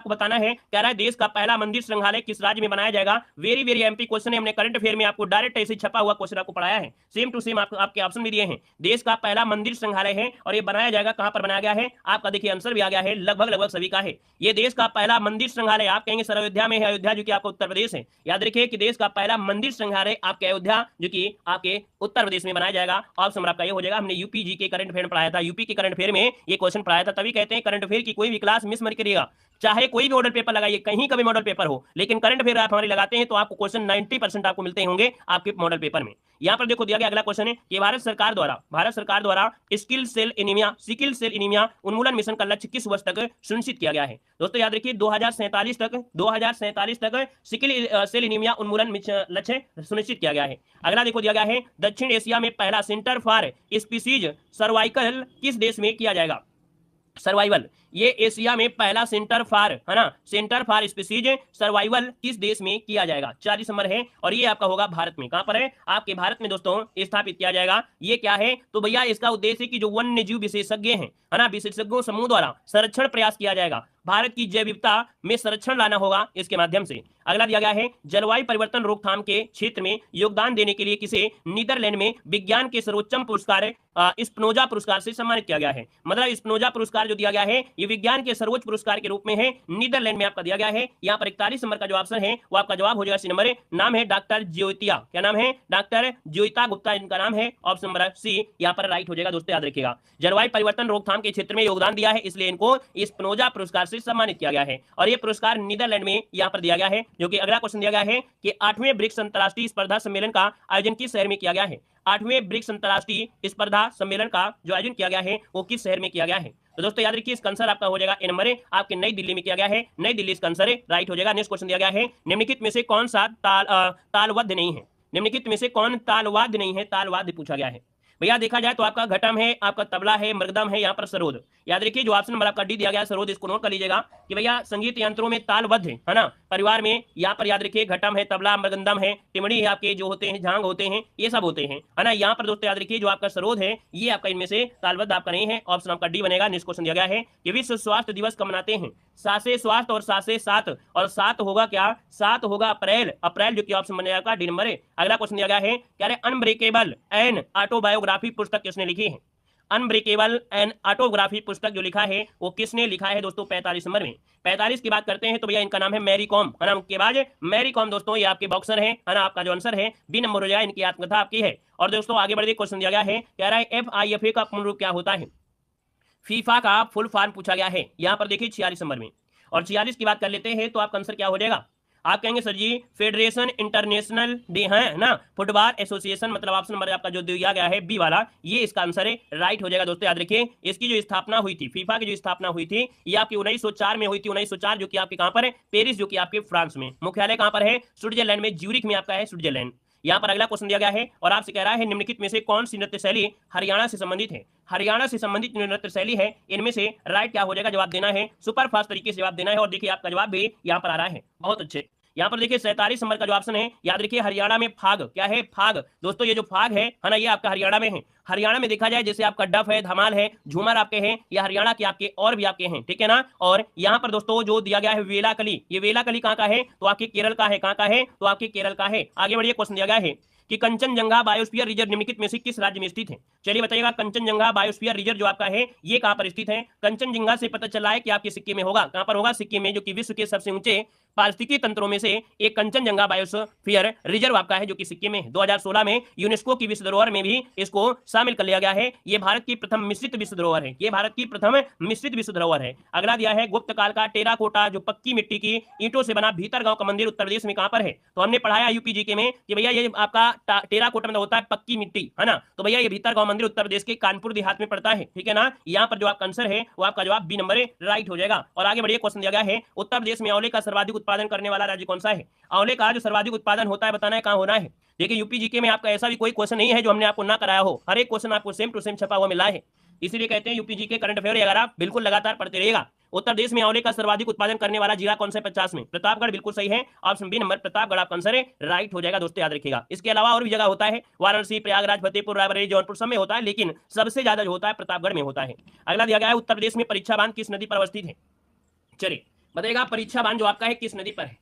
आपको बताना है, कह रहा है देश का पहला मंदिर संग्रहालय किस राज्य में बनाया जाएगा। वेरी वेरी एमपी क्वेश्चन है, हमने करंट अफेयर में आपको डायरेक्ट ऐसे छपा हुआ क्वेश्चन आपको पढ़ाया है, सेम टू सेम आपके ऑप्शन भी दिए हैं। देश का पहला मंदिर संग्रहालय है और ये बनाया जाएगा, कहां पर बनाया गया है, आपका देखिए आंसर भी आ गया है, लगभग लगभग सभी का है। ये देश का पहला मंदिर संग्रहालय आप कहेंगे सर अयोध्या में है, अयोध्या जो कि आपका उत्तर प्रदेश है। याद रखिए कि देश का पहला मंदिर संग्रहालय आपके अयोध्या जो कि आपके उत्तर प्रदेश में बनाया जाएगा। ऑप्शन आपका ये हो जाएगा। हमने यूपी जी के करंट अफेयर में पढ़ाया था, यूपी के करंट अफेयर में ये क्वेश्चन पढ़ाया था, तभी कहते हैं करंट अफेयर की कोई भी क्लास मिस मत करिएगा, चाहे कोई भी मॉडल पेपर लगाइए, कहीं का भी मॉडल पेपर हो, लेकिन करंट अफेयर आप हमारे लगाते हैं तो आपको क्वेश्चन 90% आपको मिलते होंगे आपके मॉडल पेपर में। यहां पर देखो दिया गया अगला क्वेश्चन है कि भारत सरकार द्वारा सिकिल सेल एनीमिया उन्मूलन मिशन का लक्ष्य किस वर्ष तक सुनिश्चित किया गया है। दोस्तों याद रखिए 2047 तक सिकिल सेल एनीमिया उन्मूलन लक्ष्य सुनिश्चित किया गया है। अगला देखो दिया गया है दक्षिण एशिया में पहला सेंटर फॉर स्पीसीज सर्वाइकल किस देश में किया जाएगा। सर्वाइवल, ये एशिया में पहला सेंटर फॉर है ना, सेंटर फॉर स्पीसीज सर्वाइवल किस देश में किया जाएगा। 4 दिसंबर है और ये आपका होगा भारत में। कहां पर है, आपके भारत में दोस्तों स्थापित किया जाएगा। ये क्या है, तो भैया इसका उद्देश्य कि जो वन्य जीव विशेषज्ञ हैं है ना, विशेषज्ञों समूह द्वारा संरक्षण प्रयास किया जाएगा, भारत की जैव विविधता में संरक्षण लाना होगा इसके माध्यम से। अगला दिया गया है जलवायु परिवर्तन रोकथाम के क्षेत्र में योगदान देने के लिए किसे नीदरलैंड में विज्ञान के सर्वोच्चम पुरस्कार स्पिनोजा पुरस्कार से सम्मानित किया गया है। मतलब स्पिनोजा पुरस्कार जो दिया गया है ये विज्ञान के सर्वोच्च पुरस्कार के रूप में है, नीदरलैंड में आपका दिया गया है। यहाँ पर 41 नंबर का जो ऑप्शन है वो आपका जवाब हो जाएगा सी नंबर। नाम है डॉक्टर ज्योतिया, क्या नाम है, डॉक्टर ज्योतिता गुप्ता इनका नाम है। ऑप्शन नंबर सी यहाँ पर राइट हो जाएगा। दोस्तों याद रखिएगा जलवायु परिवर्तन रोकथाम के क्षेत्र में योगदान दिया है, इसलिए इनको स्पिनोजा पुरस्कार से सम्मानित किया गया है और ये पुरस्कार नीदरलैंड में यहाँ पर दिया गया है। जो कि अगला क्वेश्चन दिया गया है कि 8वें ब्रिक्स अंतरराष्ट्रीय स्पर्धा सम्मेलन का आयोजन किस शहर में किया गया है। 8वें ब्रिक्स अंतरराष्ट्रीय स्पर्धा सम्मेलन का जो आयोजन किया गया है वो किस शहर में किया गया है। तो दोस्तों याद रखिए इसका आंसर आपका हो जाएगा ए नंबर है, आपके नई दिल्ली में किया गया है। नई दिल्ली इसका आंसर है, राइट हो जाएगा। नेक्स्ट क्वेश्चन दिया गया है निम्नलिखित में से कौन सा तालवाद्य नहीं है। निम्नलिखित में से कौन तालवाद्य नहीं है, तालवाद्य पूछा गया है। भैया देखा जाए तो आपका घटम है, आपका तबला है, मृदम है, यहाँ पर सरोद। याद रखिए जो ऑप्शन नंबर आपका डी दिया गया सरोद, इसको नोट कर लीजिएगा कि भैया संगीत यंत्रों में तालबद्ध है ना, परिवार में यहाँ पर याद रखिए घटम है, तबला, मृदंगम है, टिमड़ी है, आपके जो होते हैं झांग होते हैं, ये सब होते हैं है ना। यहाँ पर दोस्तों याद रखिए जो आपका सरोद है ये आपका इनमें से तालबद्ध आपका नहीं है। ऑप्शन आपका डी बनेगा। नेक्स्ट क्वेश्चन दिया गया है कि विश्व स्वास्थ्य दिवस कब मनाते हैं। सासे स्वास्थ्य और सासे सात, और सात होगा क्या, सात होगा अप्रैल, अप्रैल जो कि ऑप्शन बनेगा डी नंबर है। अगला क्वेश्चन दिया गया है कह रहे अनब्रेकेबल एंड ऑटोबायोग्राफी पुस्तक किसने लिखी है। अनब्रेकेबल एंड ऑटोग्राफी पुस्तक जो लिखा है वो किसने लिखा है दोस्तों 45 नंबर में। 45 की बात करते हैं तो भैया इनका नाम है मैरी कॉम है ना, के बाद मैरी कॉम दोस्तों ये आपके बॉक्सर है ना। आपका जो आंसर है बी नंबर हो जाएगा, इनकी आत्मकथा आपकी है। और दोस्तों आगे बढ़ते क्वेश्चन दिया गया है कह रहा है FIFA का पूर्ण रूप क्या होता है। फीफा का फुल फॉर्म पूछा गया है यहाँ पर देखिए 46 नंबर में। और 46 की बात कर लेते हैं तो आपका आंसर क्या हो जाएगा। आप कहेंगे सर जी फेडरेशन इंटरनेशनल डे है ना, फुटबॉल एसोसिएशन, मतलब ऑप्शन नंबर आपका जो दिया गया है बी वाला, ये इसका आंसर है, राइट हो जाएगा। दोस्तों याद रखिए इसकी जो स्थापना हुई थी, फीफा की जो स्थापना हुई थी ये आपकी 1904 में हुई थी। 1904 जो कि आपके कहां पर है, पेरिस जो कि आपके फ्रांस में। मुख्यालय कहां पर है, स्विट्जरलैंड में, ज्यूरिख में आपका है स्विट्जरलैंड। यहाँ पर अगला क्वेश्चन दिया गया है और आपसे कह रहा है निम्नलिखित में से कौन सी नृत्य शैली हरियाणा से संबंधित है। हरियाणा से संबंधित नृत्य शैली है इनमें से राइट क्या हो जाएगा, जवाब देना है, सुपर फास्ट तरीके से जवाब देना है। और देखिए आपका जवाब भी यहाँ पर आ रहा है, बहुत अच्छे। यहाँ पर देखिए 47 नंबर का जो ऑप्शन है, याद रखिए हरियाणा में फाग, क्या है, फाग। दोस्तों ये जो फाग है ना, ये आपका हरियाणा में है। हरियाणा में देखा जाए जैसे आपका डफ है, धमाल है, झूमर आपके हैं, या हरियाणा के आपके और भी आपके हैं, ठीक है ना। और यहाँ पर दोस्तों जो दिया गया है वेलाकली, ये वेलाकली कहाँ का है, तो आपके केरल का है। कहाँ का है, तो आपके केरल का है। आगे बढ़िए क्वेश्चन दिया गया है कि कंचनजंगा बायोस्फीयर रिजर्व निम्नलिखित में से किस राज्य में स्थित है। चलिए बताइएगा कंचनजंगा बायोस्फीयर रिजर्व जो आपका है ये कहां पर स्थित है। कंचनजंगा से पता चला है कि आपके सिक्किम में होगा। कहां पर होगा, सिक्किम में, जो कि विश्व के सबसे ऊंचे पारिस्थितिकी तंत्रों में से एक कंचनजंगा बायोस्फीयर रिजर्व आपका है, जो कि सिक्किम में 2016 में यूनेस्को की विश्व धरोहर में भी इसको शामिल कर लिया गया है। ये भारत की प्रथम मिश्रित विश्व धरोहर है, ये भारत की प्रथम मिश्रित विश्व धरोहर है। अगला दिया है गुप्त काल का टेराकोटा जो पक्की मिट्टी की ईंटों से बना भीतरगांव का मंदिर उत्तर प्रदेश में कहां पर है। तो हमने पढ़ाया यूपीजीके में कि भैया ये आपका टेराकोटा मतलब होता है पक्की मिट्टी है ना। तो भैया ये भीतरगांव मंदिर उत्तर प्रदेश के कानपुर देहात में पड़ता है, ठीक है ना। यहाँ पर जो आपका आंसर है वो आपका जवाब बी नंबर है, राइट हो जाएगा। और आगे बढ़िए क्वेश्चन दिया गया है उत्तर प्रदेश में आंवले का सर्वाधिक उत्पादन करने वाला राज्य कौन सा है। आंवले का जो सर्वाधिक उत्पादन होता है बताना है कहां होना है। देखिए यूपीजीके में आपका ऐसा भी कोई क्वेश्चन नहीं है जो हमने आपको ना कराया हो, हर एक क्वेश्चन आपको सेम टू सेम छपा हुआ मिला है। इसीलिए कहते हैं यूपीजीके करंट अफेयर अगर आप बिल्कुल लगातार पढ़ते रहिएगा। उत्तर प्रदेश में आंवले का सर्वाधिक उत्पादन करने वाला जिला कौन सा है 50 में, प्रतापगढ़ बिल्कुल सही है। ऑप्शन बी नंबर प्रतापगढ़ आपका आंसर है, राइट हो जाएगा। दोस्तों याद रखिएगा इसके अलावा और भी जगह होता है, वाराणसी, प्रयागराज, फतेहपुर, रायबरेली, जौनपुर सब में होता है, लेकिन सबसे ज्यादा जो होता है प्रतापगढ़ में होता है। अगला दिया गया है उत्तर प्रदेश में परीक्षा बांध किस नदी पर अवस्थित है। चलिए बताइएगा परीक्षा बांध जो आपका है किस नदी पर है।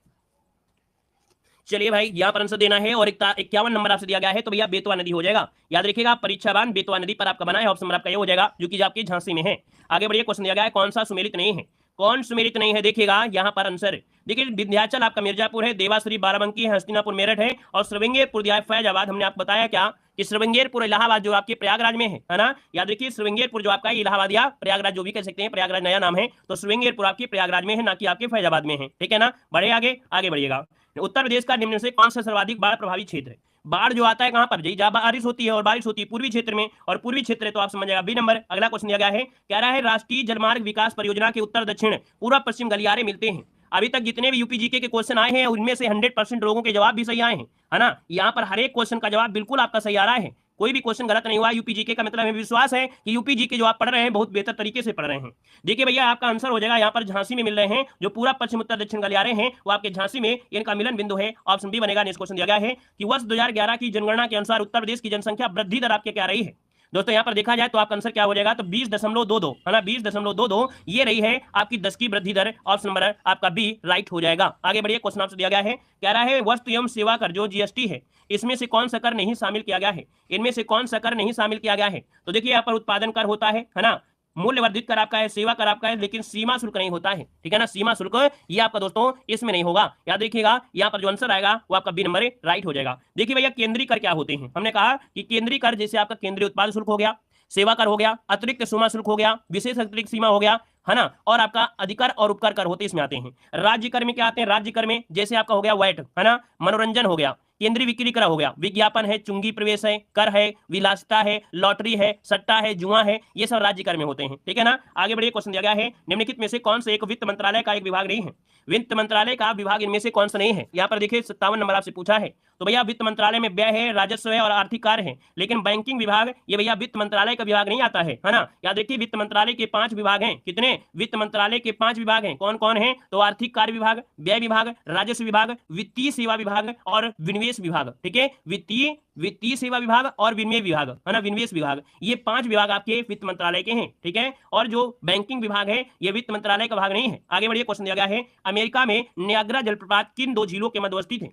चलिए भाई यहाँ पर आंसर देना है और 51 नंबर आपसे दिया गया है, तो भैया बेतवा नदी हो जाएगा। याद रखिएगा परीक्षा बांध बेतवा नदी पर आपका बना है, ऑप्शन नंबर आपका ये हो जाएगा जो कि आपकी झांसी में है। आगे बढ़िए, क्वेश्चन दिया गया है कौन सा सुमेलित नहीं है। कौन सुमेलित नहीं है देखिएगा यहाँ पर आंसर। देखिए विंध्याचल आपका मिर्जापुर है, देवाश्री बाराबंकी है, हस्तिनापुर मेरठ है और श्रृंगेरपुर फैजाबाद। हमने आपको बताया क्या कि श्रृंगेरपुर इलाहाबाद जो आपके प्रयागराज में है ना। याद रखिए श्रृंगेरपुर जो आपका इलाहाबाद या प्रयागराज जो भी कह सकते हैं, प्रयागराज नया नाम है, तो श्रृंगेरपुर आपके प्रयागराज में है ना कि आपके फैजाबाद में है। ठीक है ना, बढ़े आगे बढ़िएगा। उत्तर प्रदेश का निम्न से कौन सा सर्वाधिक बाढ़ प्रभावित क्षेत्र है। बाढ़ जो आता है कहां पर, जहां बारिश होती है और बारिश होती है पूर्वी क्षेत्र में, और पूर्वी क्षेत्र है तो आप समझ जाएगा बी नंबर। अगला क्वेश्चन दिया गया है, कह रहा है राष्ट्रीय जलमार्ग विकास परियोजना के उत्तर दक्षिण पूर्व पश्चिम गलियारे मिलते हैं। अभी तक जितने भी यूपीजीके के क्वेश्चन आए हैं उनमें से 100% लोगों के जवाब भी सही आए हैं, है ना। यहाँ पर हर एक क्वेश्चन का जवाब बिल्कुल आपका सही आ रहा है, कोई भी क्वेश्चन गलत नहीं हुआ। यूपीजीके का मतलब हमें विश्वास है कि यूपीजीके जो आप पढ़ रहे हैं बहुत बेहतर तरीके से पढ़ रहे हैं। देखिए भैया आपका आंसर हो जाएगा यहाँ पर झांसी में मिल रहे हैं, जो पूरा पश्चिम उत्तर दक्षिण गलियारे हैं वो आपके झांसी में इनका मिलन बिंदु है। ऑप्शन बी बनेगा। नेक्स्ट क्वेश्चन दिया गया है कि वर्ष 2011 की जनगणना के अनुसार उत्तर प्रदेश की जनसंख्या वृद्धि दर आपके क्या रही है। दोस्तों यहाँ पर देखा जाए तो आपका आंसर क्या हो जाएगा, तो 20.22 है ना, 20.22 ये रही है आपकी 10 की वृद्धि दर। ऑप्शन नंबर आपका बी राइट हो जाएगा। आगे बढ़िए, क्वेश्चन आपसे दिया गया है, कह रहा है वस्तु एवं सेवा कर जो जीएसटी है इसमें से कौन सा कर नहीं शामिल किया गया है। इनमें से कौन सा कर नहीं शामिल किया गया है, तो देखिए यहाँ पर उत्पादन कर होता है ना, मूल्य वर्धित कर आपका है, सेवा कर आपका है, लेकिन सीमा शुल्क नहीं होता है। ठीक है ना, सीमा शुल्क ये आपका दोस्तों इसमें नहीं होगा। याद रखिएगा यहाँ पर जो आंसर आएगा वो आपका बी नंबर राइट हो जाएगा। देखिए भैया केंद्रीय कर क्या होते हैं, हमने कहा कि केंद्रीय कर जैसे आपका केंद्रीय उत्पाद शुल्क हो गया, सेवा कर हो गया, अतिरिक्त सीमा शुल्क हो गया, विशेष अतिरिक्त सीमा हो गया, है ना, और आपका अधिकार और उपकर कर होते इसमें आते हैं। राज्य कर में क्या आते हैं, राज्य कर में जैसे आपका हो गया वैट, है ना, मनोरंजन हो गया, केंद्रीय बिक्री कर हो गया, विज्ञापन है, चुंगी प्रवेश है, कर है, विलासिता है, लॉटरी है, सट्टा है, जुआ है, ये सब राज्य कर में होते हैं। ठीक है ना, आगे बढ़िए, क्वेश्चन दिया गया है निम्नलिखित में से कौन से एक वित्त मंत्रालय का एक विभाग नहीं है। वित्त मंत्रालय का विभाग इनमें से कौन सा नहीं है। यहाँ पर देखिए 57 नंबर आपसे पूछा है, तो भैया वित्त मंत्रालय में व्यय है, राजस्व है और आर्थिक कार्य है, लेकिन बैंकिंग विभाग ये भैया वित्त मंत्रालय का विभाग नहीं आता है ना। याद रखिए वित्त मंत्रालय के 5 विभाग हैं। कितने, वित्त मंत्रालय के 5 विभाग हैं। कौन कौन है, तो आर्थिक कार्य विभाग, व्यय विभाग, राजस्व विभाग, वित्तीय सेवा विभाग और विनिवेश विभाग। ठीक है, वित्तीय सेवा विभाग और विनिमय विभाग, है ना, विनिवेश विभाग, ये 5 विभाग आपके वित्त मंत्रालय के हैं। ठीक है, और जो बैंकिंग विभाग है ये वित्त मंत्रालय का भाग नहीं है। आगे बढ़िए, क्वेश्चन दिया गया है अमेरिका में नियाग्रा जलप्रपात किन 2 झीलों के मध्य अवस्थित है।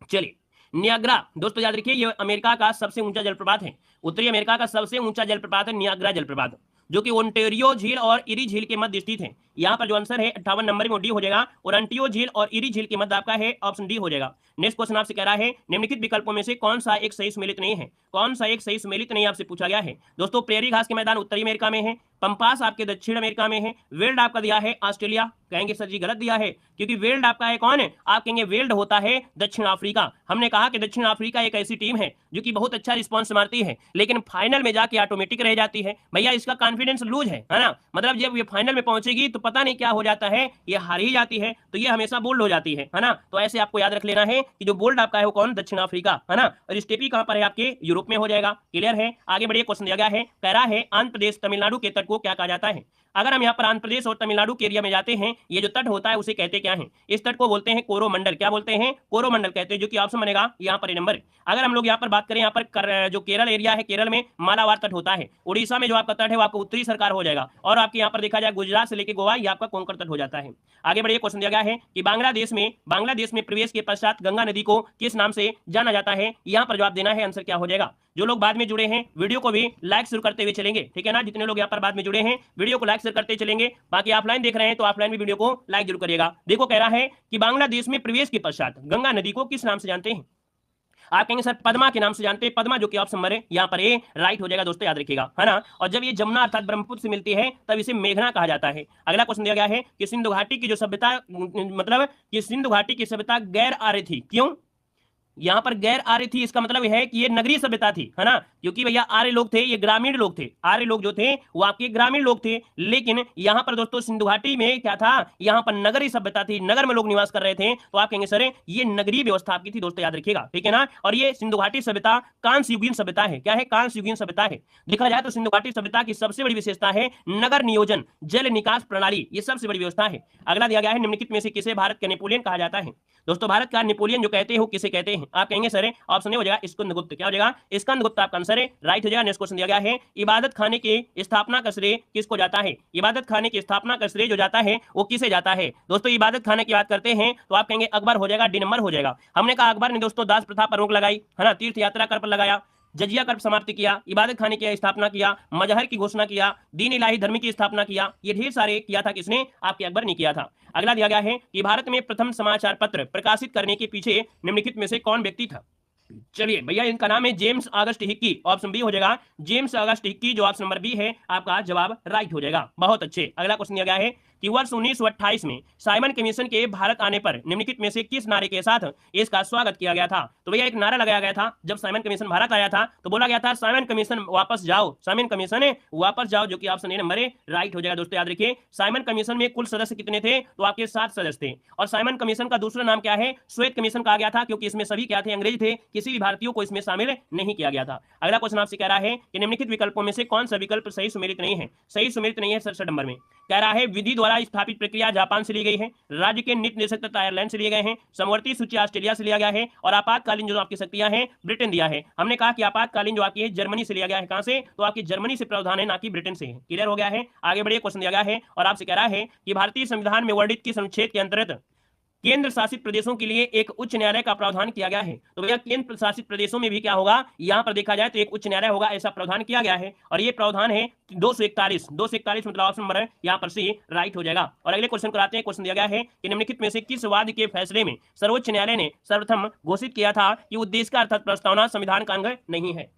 चलिए नियाग्रा दोस्तों याद रखिए ये अमेरिका का सबसे ऊंचा जलप्रपात है, उत्तरी अमेरिका का सबसे ऊंचा जलप्रपात है नियाग्रा जलप्रपात, जो कि ओंटारियो झील और इरी झील के मध्य स्थित है। यहाँ पर जो आंसर है 58 नंबर में डी हो जाएगा, ओंटारियो झील और इरी झील के मध्य आपका है, ऑप्शन डी हो जाएगा। नेक्स्ट क्वेश्चन आपसे कह रहा है निम्नलिखित विकल्पों में से कौन सा एक सही सम्मिलित नहीं है। कौन सा एक सही सम्मिलित नहीं आपसे पूछा गया है। दोस्तों प्रेरी घास के मैदान उत्तरी अमेरिका में है, पंपास आपके दक्षिण अमेरिका में है, वेल्ड आपका दिया है ऑस्ट्रेलिया। कहेंगे सर जी गलत दिया है, क्योंकि वेल्ड आपका है कौन है, आप कहेंगे वेल्ड होता है दक्षिण अफ्रीका। हमने कहा कि दक्षिण अफ्रीका एक ऐसी टीम है जो कि बहुत अच्छा रिस्पॉन्स मारती है, लेकिन फाइनल में जाके ऑटोमेटिक रह जाती है। भैया इसका कॉन्फिडेंस लूज है ना, मतलब जब ये फाइनल में पहुंचेगी तो पता नहीं क्या हो जाता है, ये हार ही जाती है, तो ये हमेशा बोल्ड हो जाती है ना। तो ऐसे आपको याद रख लेना है कि जो बोल्ड आपका है वो कौन, दक्षिण अफ्रीका, है ना। और स्टेपी कहां पर है, आपके यूरोप में हो जाएगा। क्लियर है, आगे बढ़िए, क्वेश्चन दिया गया है, कह रहा है आंध्र प्रदेश तमिलनाडु के तट को क्या कहा जाता है। अगर हम यहाँ पर आंध्र प्रदेश और तमिलनाडु के एरिया में जाते हैं, ये जो तट होता है उसे कहते क्या है, इस तट को बोलते हैं कोरोमंडल। क्या बोलते हैं, कोरोमंडल कहते हैं, जो कि ऑप्शन बनेगा यहाँ पर नंबर। अगर हम लोग यहाँ पर बात करें, यहाँ पर जो केरल एरिया है, केरल में मालाबार तट होता है, उड़ीसा में जो आपका तट है वो आपका उत्तरी सरकार हो जाएगा, और आपके यहाँ पर देखा जाए गुजरात से लेकर गोवा ये आपका कोंकण तट हो जाता है। आगे बढ़िए, क्वेश्चन दिया गया है कि बांग्लादेश में प्रवेश के पश्चात गंगा नदी को किस नाम से जाना जाता है। यहाँ पर जवाब देना है, आंसर क्या हो जाएगा। जो लोग बाद में जुड़े हैं वीडियो को भी लाइक शुरू करते हुए चलेंगे। ठीक है ना, जितने लोग यहाँ पर बाद में जुड़े हैं वीडियो को लाइक शेयर करते चलेंगे, बाकी ऑफलाइन देख रहे हैं तो ऑफलाइन भी वीडियो को लाइक जरूर करिएगा। देखो कह रहा है कि बांग्लादेश में प्रवेश के पश्चात गंगा नदी को किस नाम से जानते हैं। आप कहेंगे सर पद्मा के नाम से जानते हैं, पद्मा, जो कि ऑप्शन नंबर है यहाँ पर ए राइट हो जाएगा दोस्तों, याद रखिएगा, है ना। और जब ये जमुना अर्थात ब्रह्मपुत्र से मिलती है तब इसे मेघना कहा जाता है। अगला क्वेश्चन दिया गया है कि सिंधु घाटी की जो सभ्यता, मतलब कि सिंधु घाटी की सभ्यता गैर आर्य थी, क्यों। यहाँ पर गैर आर्य थी, इसका मतलब है कि ये नगरीय सभ्यता थी, है ना, क्योंकि भैया आर्य लोग थे, ये ग्रामीण लोग थे। आर्य लोग जो थे वो आपके ग्रामीण लोग थे, लेकिन यहाँ पर दोस्तों सिंधु घाटी में क्या था, यहाँ पर नगरीय सभ्यता थी, नगर में लोग निवास कर रहे थे, तो आप कहेंगे सर ये नगरीय व्यवस्था आपकी थी दोस्तों, याद रखिएगा। ठीक है ना, और ये सिंधु घाटी सभ्यता कांस्य युगीन सभ्यता है। क्या है, कांस्य युगीन सभ्यता है। देखा जाए तो सिंधु घाटी सभ्यता की सबसे बड़ी विशेषता है नगर नियोजन, जल निकास प्रणाली, ये सबसे बड़ी व्यवस्था है। अगला दिया गया है निम्नलिखित में से किसे भारत का नेपोलियन कहा जाता है। दोस्तों भारत का नेपोलियन जो कहते हो किसे कहते हैं, हैं? आप कहेंगे सर ऑप्शन ए हो जाएगा स्कंदगुप्त। क्या हो जाएगा? स्कंदगुप्त आपका आंसर है, राइट हो जाएगा। नेक्स्ट क्वेश्चन दिया गया है, इबादत खाने की स्थापना का श्रेय किसको जाता है? इबादत खाने की स्थापना का श्रेय जो जाता है वो किसे जाता है? दोस्तों इबादत खाने की बात करते हैं तो आप कहेंगे अकबर हो जाएगा, डी नंबर हो जाएगा। हमने कहा अकबर ने दोस्तों दास प्रथा पर रोक लगाई है ना, तीर्थ यात्रा कर पर लगाया, जजिया कर समाप्त किया, इबादत खाने की स्थापना किया, मजहर की घोषणा किया, दीन इलाही धर्म की स्थापना किया। ये ढेर सारे किया था किसने? आपके अकबर ने किया था। अगला दिया गया है कि भारत में प्रथम समाचार पत्र प्रकाशित करने के पीछे निम्नलिखित में से कौन व्यक्ति था? चलिए भैया इनका नाम है James August Hicky, option B हो जाएगा जेम्स ऑगस्ट हिक्की, जो ऑप्शन नंबर बी है आपका जवाब राइट हो जाएगा। बहुत अच्छे। अगला क्वेश्चन दिया गया है कि वर्ष 1928 में साइमन कमीशन के भारत आने पर निम्नलिखित में से किस नारे के साथ इसका स्वागत किया गया था? तो भैया एक नारा लगाया गया था जब साइमन कमीशन भारत आया था, तो बोला गया था साइमन कमीशन वापस जाओ, साइमन कमीशन वापस जाओ, जो कि ऑप्शन ए नंबर राइट हो जाएगा। दोस्तों याद रखिए साइमन कमीशन में कुल सदस्य कितने थे? तो आपके 7 सदस्य थे। और साइमन कमीशन का दूसरा नाम क्या है? श्वेत कमीशन कहा गया था, क्योंकि इसमें सभी क्या थे? अंग्रेज थे, किसी भी भारतीय को इसमें शामिल नहीं किया गया था। अगला क्वेश्चन आपसे कह रहा है कि निम्नलिखित विकल्पों में से कौन सा विकल्प सही सुमेलित नहीं है? सही सुमेलित नहीं है 67 नंबर में। कह रहा है विधि द्वारा स्थापित प्रक्रिया जापान से ली गई है, राज्य के नीति निदेशक तथा आयरलैंड से लिए गए हैं, समवर्ती सूची ऑस्ट्रेलिया से लिया गया है, और आपातकालीन जो आपकी शक्तियां हैं ब्रिटेन दिया है। हमने कहा कि आपातकालीन जो आपकी है जर्मनी से लिया गया है। कहां से? तो आपकी जर्मनी से प्रावधान है, ना कि ब्रिटेन से है। क्लियर हो गया है? आगे बढ़िए। क्वेश्चन दिया गया है और आपसे कह रहा है कि भारतीय संविधान में वर्णित किस अनुच्छेद के अंतर्गत केंद्र शासित प्रदेशों के लिए एक उच्च न्यायालय का प्रावधान किया गया है? तो भैया केंद्र शासित प्रदेशों में भी क्या होगा? यहां पर देखा जाए तो एक उच्च न्यायालय होगा, ऐसा प्रावधान किया गया है। और ये प्रावधान है 241 मतलब ऑप्शन नंबर यहाँ पर सी राइट हो जाएगा। और अगले क्वेश्चन को आते हैं। क्वेश्चन दिया गया है कि निम्नलिखित में से किस वाद के फैसले में सर्वोच्च न्यायालय ने सर्वप्रथम घोषित किया था कि उद्देश्य का अर्थात प्रस्तावना संविधान का अंग नहीं है?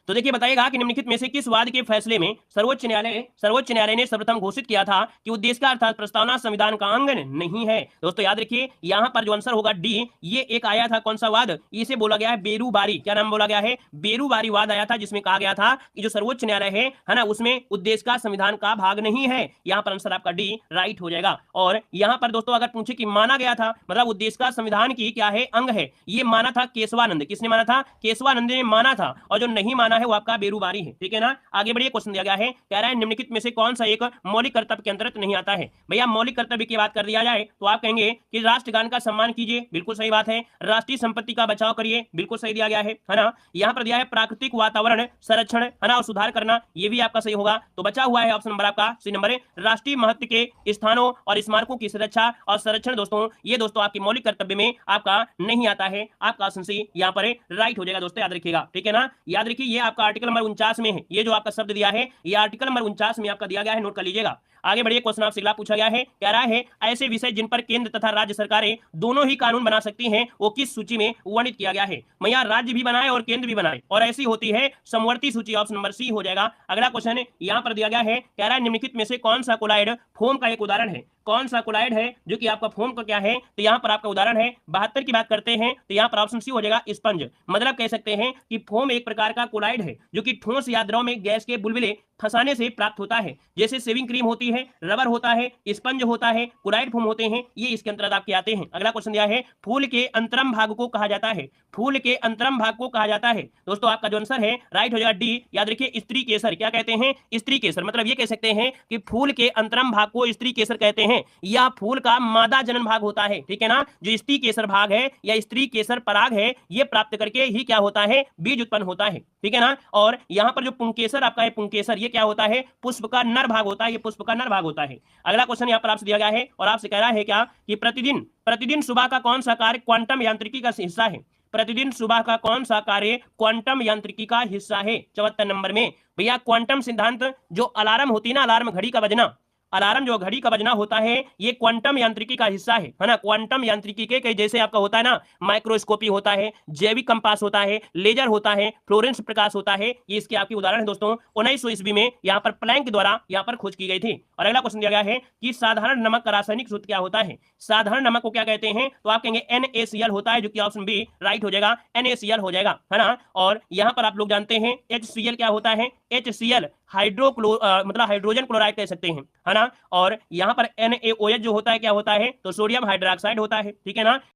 तो देखिए बताइएगा कि निम्नलिखित में से किस वाद के फैसले में सर्वोच्च न्यायालय ने सर्वप्रथम घोषित किया था कि उद्देश्य का अर्थात प्रस्तावना संविधान का अंग नहीं है? दोस्तों याद रखिए यहां पर जो आंसर होगा डी, ये एक आया था कौन सा वाद? इसे बोला गया है बेरूबारी। क्या नाम बोला गया है? बेरूबारी वाद आया था, जिसमें कहा गया था कि जो सर्वोच्च न्यायालय है ना, उसमें उद्देश्य का संविधान का भाग नहीं है। यहाँ पर आंसर आपका डी राइट हो जाएगा। और यहाँ पर दोस्तों अगर पूछे कि माना गया था मतलब उद्देश्य का संविधान की क्या है? अंग है, ये माना था केशवानंद। किसने माना था? केशवानंद ने माना था। और जो नहीं माना है वो आपका बेरूबारी है। ठीक है ना? आगे बढ़िए। क्वेश्चन दिया गया है, कह रहा है निम्नलिखित में से कौन सा एक मौलिक कर्तव्य के अंतर्गत नहीं आता है? भैया मौलिक कर्तव्य की बात कर दिया जाए तो आप कहेंगे कि राष्ट्रगान का सम्मान कीजिए, बिल्कुल सही बात है। राष्ट्रीय संपत्ति का बचाव करिए, बिल्कुल सही दिया गया है ना? यहाँ पर दिया है प्राकृतिक वातावरण संरक्षण है ना, और सुधार करना, ये भी आपका सही होगा। तो बचा हुआ है ऑप्शन नंबर आपका सी नंबर है, राष्ट्रीय महत्व के स्थानों और स्मारकों की सुरक्षा और संरक्षण। दोस्तों ये दोस्तों आपकी मौलिक कर्तव्य में आपका नहीं आता है। आपका ऑप्शन सी यहाँ पर राइट हो जाएगा। दोस्तों याद रखिएगा। ठीक है ना? याद रखिए ये आपका आर्टिकल नंबर 49 में है। ये जो आपका शब्द दिया है ये आर्टिकल नंबर 49 में आपका दिया गया है, नोट कर लीजिएगा। आगे बढ़िए। क्वेश्चन आपसे अगला पूछा गया है, कह रहा है ऐसे विषय जिन पर केंद्र तथा राज्य सरकारें दोनों ही कानून बना सकती हैं वो किस सूची में वर्णित किया गया है? मैया राज्य भी बनाए और केंद्र भी बनाए, और ऐसी होती है समवर्ती सूची। ऑप्शन नंबर सी हो जाएगा। अगला क्वेश्चन यहाँ पर दिया गया है, कह रहा है निम्नलिखित में से कौन सा कोलाइड फोम का एक उदाहरण है? कौन सा कोलाइड है जो कि आपका फोम का क्या है? तो यहाँ पर आपका उदाहरण है 72 की बात करते हैं तो यहाँ पर ऑप्शन सी हो जाएगा स्पंज। मतलब कह सकते हैं कि फोम एक प्रकार का कोलाइड है जो कि ठोस या द्रव में गैस के बुलबुले फंसाने से प्राप्त होता है। जैसे सेविंग क्रीम होती है, रबर होता है, स्पंज होता है, कोलाइड फोम होते हैं, ये इसके अंतर्गत आपके आते हैं। अगला क्वेश्चन दिया है, फूल के अंतरम भाग को कहा जाता है? फूल के अंतरम भाग को कहा जाता है। दोस्तों आपका जो आंसर है राइट हो जाएगा डी। याद रखिए स्त्री केसर। क्या कहते हैं? स्त्री केसर। मतलब ये कह सकते हैं कि फूल के अंतरम भाग को स्त्री केसर कहते हैं। यह फूल का मादा जनन भाग होता है। ठीक है ना? जो स्त्री केसर भाग है या स्त्री केसर पराग है, ये प्राप्त करके ही क्या होता है? बीज उत्पन्न होता है। ठीक है ना? और यहाँ पर जो पुंकेसर आपका है, पुंकेसर ये क्या होता है? पुष्प का नर भाग होता है। ये पुष्प का नर भाग होता है। अगला क्वेश्चन यहाँ पर आपसे दिया गया है और आपसे कह रहा है क्या कि प्रतिदिन सुबह का कौन सा कार्य क्वांटम यांत्रिकी का हिस्सा है? प्रतिदिन सुबह का कौन सा कार्य क्वांटम यांत्रिकी का हिस्सा है? 74 नंबर में भैया क्वांटम सिद्धांत, जो अलार्म होती है ना, अलार्म घड़ी का बजना, अलार्म जो घड़ी का बजना होता है, ये क्वांटम यांत्रिकी का हिस्सा है ना? क्वांटम यांत्रिकी के जैसे आपका होता है ना, माइक्रोस्कोपी होता है, जैविक कंपास होता है, लेजर होता है, फ्लोरेंस प्रकाश होता है, ये इसके आपके उदाहरण है। दोस्तों 1900 ईस्वी में यहाँ पर प्लैंक द्वारा यहाँ पर खोज की गई थी। और अगला क्वेश्चन दिया गया है कि साधारण नमक का रासायनिक सूत्र क्या होता है? साधारण नमक को क्या कहते हैं? तो आप कहेंगे NaCl होता है, जो कि ऑप्शन बी राइट हो जाएगा। NaCl हो जाएगा है ना? और यहाँ पर आप लोग जानते हैं HCl क्या होता है? HCl मतलब हाइड्रोजन क्लोराइड कह सकते हैं है ना? और यहाँ पर NaOH जो होता है क्या होता है? तो सोडियम हाइड्रोक्साइड होता है। ठीक है ना?